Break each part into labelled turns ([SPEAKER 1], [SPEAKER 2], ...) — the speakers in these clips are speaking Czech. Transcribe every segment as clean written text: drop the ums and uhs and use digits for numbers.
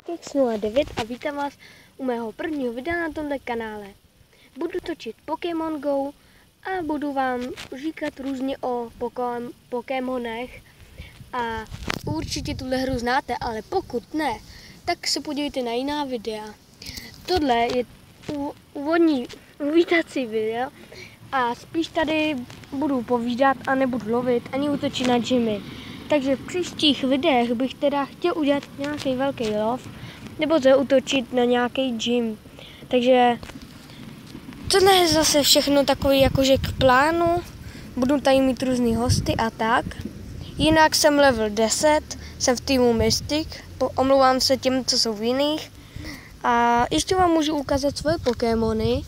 [SPEAKER 1] Pokéx09 a vítám vás u mého prvního videa na tomto kanále. Budu točit Pokémon Go a budu vám říkat různě o Pokémonech a určitě tuhle hru znáte, ale pokud ne, tak se podívejte na jiná videa. Tohle je úvodní uvítací video a spíš tady budu povídat a nebudu lovit ani útočit na Jimmy. Takže v příštích videích bych teda chtěl udělat nějaký velký lov nebo zaútočit na nějaký gym. Takže tohle je zase všechno takový jakože k plánu. Budu tady mít různý hosty a tak. Jinak jsem level 10, jsem v týmu Mystic, omlouvám se těm, co jsou v jiných. A ještě vám můžu ukázat svoje Pokémony.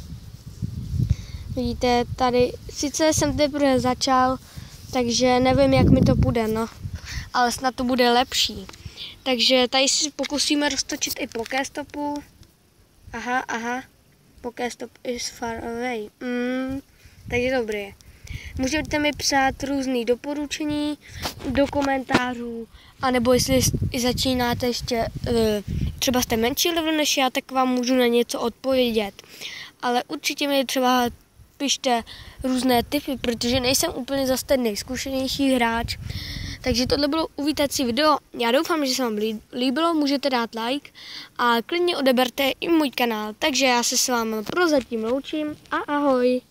[SPEAKER 1] Vidíte, tady sice jsem teprve začal, takže nevím, jak mi to půjde, no. Ale snad to bude lepší. Takže tady si pokusíme roztočit i Pokéstopu. Aha. Pokéstop is far away. Takže dobré. Můžete mi psát různé doporučení do komentářů, anebo jestli začínáte ještě, třeba jste menší level než já, tak vám můžu na něco odpovědět. Ale určitě mi třeba pište různé tipy, protože nejsem úplně zase ten nejzkušenější hráč. Takže tohle bylo uvítací video. Já doufám, že se vám líbilo, můžete dát like a klidně odeberte i můj kanál. Takže já se s vámi prozatím loučím a ahoj.